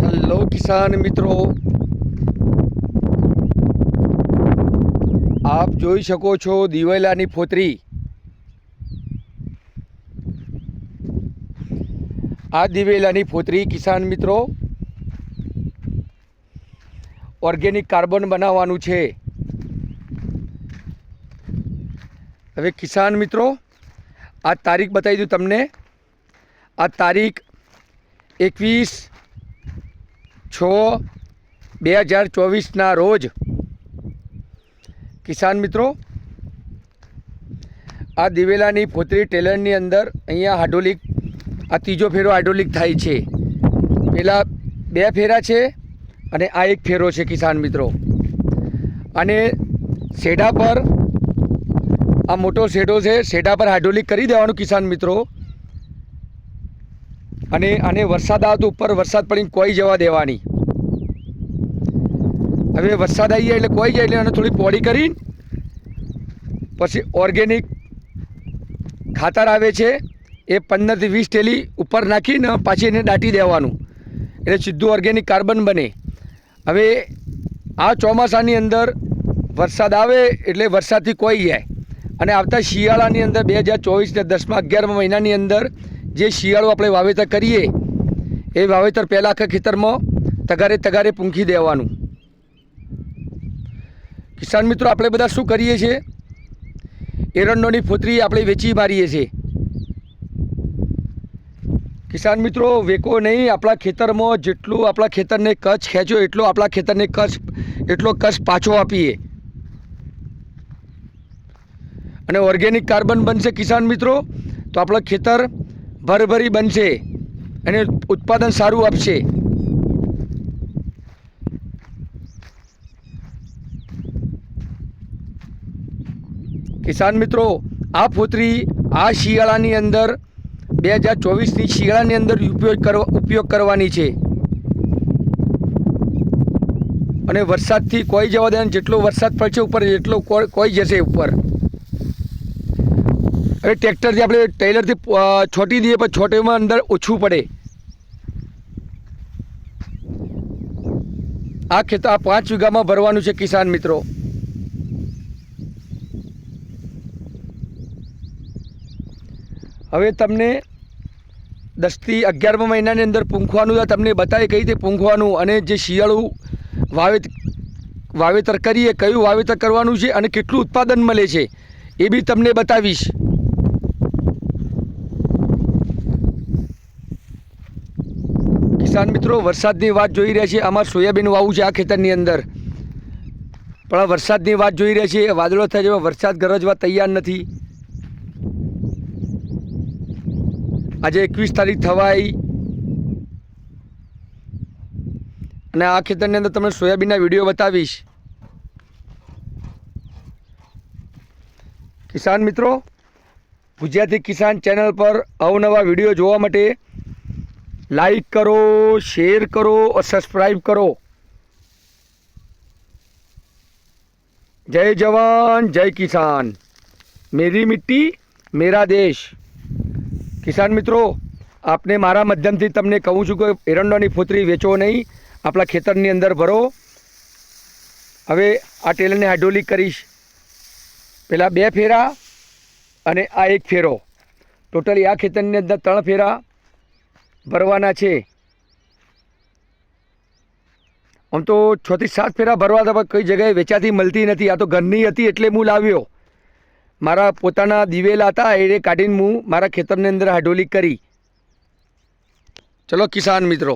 Hello કિસાન મિત્રો, આપ જોઈ શકો છો દિવેલાની ફોતરી। આ દિવેલાની ફોતરી કિસાન મિત્રો ઓર્ગેનિક કાર્બન બનાવવાનું છે। હવે કિસાન મિત્રો આ તારીખ બતાવી દઉં તમને। આ તારીખ 21/6/2024 રોજ કિસાન મિત્રો આ દિવેલાની ફોતરી ટેલરની અંદર અહીંયા હાઇડ્રોલિક આ ત્રીજો ફેરો હાઇડ્રોલિક થાય છે। પહેલાં 2 ફેરા છે અને આ 1 ફેરો છે કિસાન મિત્રો। અને શેઢા પર આ મોટો શેઢો છે, શેઢા પર હાઇડ્રોલિક કરી દેવાનું કિસાન મિત્રો। અને આને વરસાદ આવે તો ઉપર વરસાદ પડીને કોઈ જવા દેવાની। હવે વરસાદ આવી જાય એટલે કોઈ જાય એટલે આને થોડી પોળી કરીને પછી ઓર્ગેનિક ખાતર આવે છે એ 15 થી 20 થેલી ઉપર નાખીને પાછી એને દાટી દેવાનું એટલે સીધું ઓર્ગેનિક કાર્બન બને। હવે આ ચોમાસાની અંદર વરસાદ આવે એટલે વરસાદથી કોઈ જાય અને આવતા શિયાળાની અંદર 2024 ને 10મા 11મા મહિનાની અંદર જે શિયાળો આપણે વાવેતર કરીએ એ વાવેતર પહેલાં આખા ખેતરમાં તગારે તગારે પૂંખી દેવાનું। કિસાન મિત્રો આપણે બધા શું કરીએ છીએ, એરંડોની ફોતરી આપણે વેચી મારીએ છીએ। કિસાન મિત્રો વેકો નહીં, આપણા ખેતરમાં જેટલું આપણા ખેતરને કચ્છ ખેંચ્યો એટલો આપણા ખેતરને કચ્છ પાછો આપીએ અને ઓર્ગેનિક કાર્બન બનશે કિસાન મિત્રો તો આપણું ખેતર ભરભરી બનશે અને ઉત્પાદન સારું આપશે। કિસાન મિત્રો આ ફોતરી આ શિયાળાની અંદર 2024ની શિયાળાની અંદર ઉપયોગ કરવાની છે અને વરસાદથી કોઈ જવા દે, જેટલો વરસાદ પડશે ઉપર એટલો કોઈ જશે ઉપર। હવે ટ્રેક્ટરથી આપણે ટેલરથી છોટી દઈએ પણ છોટીમાં અંદર ઓછું પડે। આ ખેતર આ 5 વીઘામાં ભરવાનું છે કિસાન મિત્રો। હવે તમને 10 થી 11મા મહિનાની અંદર પૂંખવાનું તમને બતાવી કઈ રીતે પૂંખવાનું અને જે શિયાળું વાવેતર કરીએ કયું વાવેતર કરવાનું છે અને કેટલું ઉત્પાદન મળે છે એ બી તમને બતાવીશ। કિસાન મિત્રો વરસાદની વાત જોઈ રહ્યા છે। આમાં સોયાબીન વાવું છે આ ખેતરની અંદર, પણ આ વરસાદની વાત જોઈ રહ્યા છે। વાદળો થાય જેવા વરસાદ ગરજવા તૈયાર નથી। આજે 21 તારીખ થવાઈ અને આ ખેતરની અંદર તમને સોયાબીનના વિડીયો બતાવીશ। કિસાન મિત્રો ગુજરાતી કિસાન ચેનલ પર અવનવા વિડીયો જોવા માટે લાઈક કરો, શેર કરો और સબસ્ક્રાઈબ કરો। જય જવાન જય કિસાન, મેરી મિટ્ટી મેરા દેશ। કિસાન મિત્રો આપને મારા માધ્યમથી તમને કહું છું કે એરંડોની ફોતરી વેચો નહીં, આપણા ખેતરની અંદર ભરો। હવે આ ટેલરને હાઇડ્રોલિક કરીશ, પહેલાં 2 ફેરા અને આ 1 ફેરો, ટોટલી આ ખેતરની અંદર 3 ફેરા ભરવાના છે। આમ તો 6 થી 7 ફેરા ભરવા હતા પણ કઈ જગ્યાએ વેચાતી મળતી નથી। આ તો ઘરની હતી એટલે હું લાવ્યો, મારા પોતાના દિવેલા હતા એ કાઢીને હું મારા ખેતરની અંદર હાઇડ્રોલિક કરી। ચલો કિસાન મિત્રો।